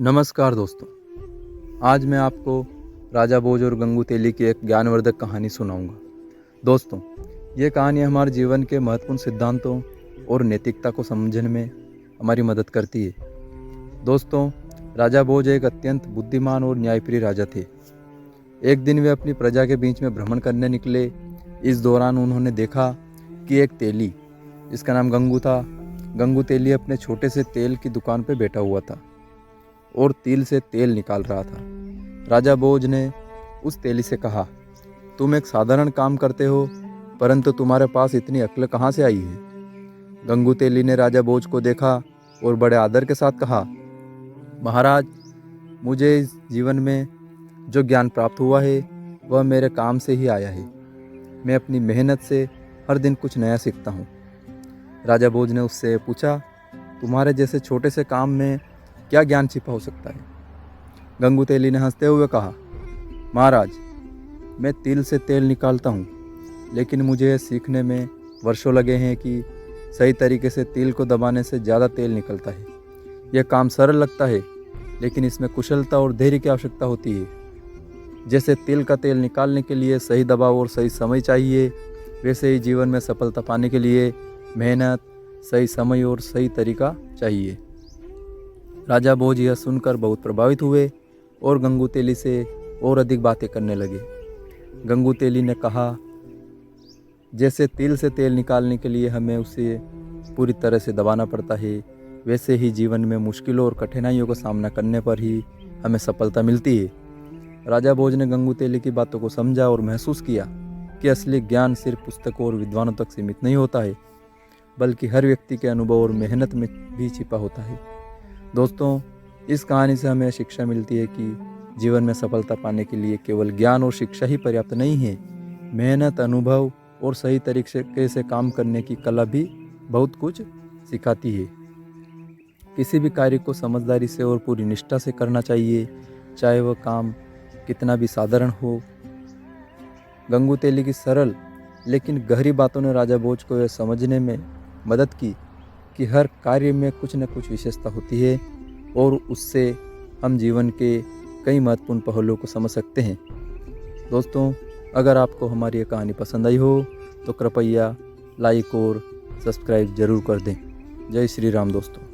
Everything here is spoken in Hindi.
नमस्कार दोस्तों। आज मैं आपको राजा भोज और गंगू तेली की एक ज्ञानवर्धक कहानी सुनाऊंगा। दोस्तों, ये कहानी हमारे जीवन के महत्वपूर्ण सिद्धांतों और नैतिकता को समझने में हमारी मदद करती है। दोस्तों, राजा भोज एक अत्यंत बुद्धिमान और न्यायप्रिय राजा थे। एक दिन वे अपनी प्रजा के बीच में भ्रमण करने निकले। इस दौरान उन्होंने देखा कि एक तेली, जिसका नाम गंगू था, गंगू तेली अपने छोटे से तेल की दुकान पर बैठा हुआ था और तिल से तेल निकाल रहा था। राजा भोज ने उस तेली से कहा, तुम एक साधारण काम करते हो, परंतु तुम्हारे पास इतनी अक्ल कहाँ से आई है? गंगू तेली ने राजा भोज को देखा और बड़े आदर के साथ कहा, महाराज, मुझे इस जीवन में जो ज्ञान प्राप्त हुआ है वह मेरे काम से ही आया है। मैं अपनी मेहनत से हर दिन कुछ नया सीखता हूँ। राजा भोज ने उससे पूछा, तुम्हारे जैसे छोटे से काम में क्या ज्ञान छिपा हो सकता है? गंगू तेली ने हंसते हुए कहा, महाराज, मैं तिल से तेल निकालता हूँ, लेकिन मुझे यह सीखने में वर्षों लगे हैं कि सही तरीके से तिल को दबाने से ज़्यादा तेल निकलता है। यह काम सरल लगता है, लेकिन इसमें कुशलता और धैर्य की आवश्यकता होती है। जैसे तिल का तेल निकालने के लिए सही दबाव और सही समय चाहिए, वैसे ही जीवन में सफलता पाने के लिए मेहनत, सही समय और सही तरीका चाहिए। राजा भोज यह सुनकर बहुत प्रभावित हुए और गंगू तेली से और अधिक बातें करने लगे। गंगू तेली ने कहा, जैसे तिल से तेल निकालने के लिए हमें उसे पूरी तरह से दबाना पड़ता है, वैसे ही जीवन में मुश्किलों और कठिनाइयों का सामना करने पर ही हमें सफलता मिलती है। राजा भोज ने गंगू तेली की बातों को समझा और महसूस किया कि असली ज्ञान सिर्फ पुस्तकों और विद्वानों तक सीमित नहीं होता है, बल्कि हर व्यक्ति के अनुभव और मेहनत में भी छिपा होता है। दोस्तों, इस कहानी से हमें शिक्षा मिलती है कि जीवन में सफलता पाने के लिए केवल ज्ञान और शिक्षा ही पर्याप्त नहीं है। मेहनत, अनुभव और सही तरीके से काम करने की कला भी बहुत कुछ सिखाती है। किसी भी कार्य को समझदारी से और पूरी निष्ठा से करना चाहिए, चाहे वह काम कितना भी साधारण हो। गंगू तेली की सरल लेकिन गहरी बातों ने राजा भोज को यह समझने में मदद की कि हर कार्य में कुछ न कुछ विशेषता होती है और उससे हम जीवन के कई महत्वपूर्ण पहलुओं को समझ सकते हैं। दोस्तों, अगर आपको हमारी ये कहानी पसंद आई हो तो कृपया लाइक और सब्सक्राइब जरूर कर दें। जय श्री राम दोस्तों।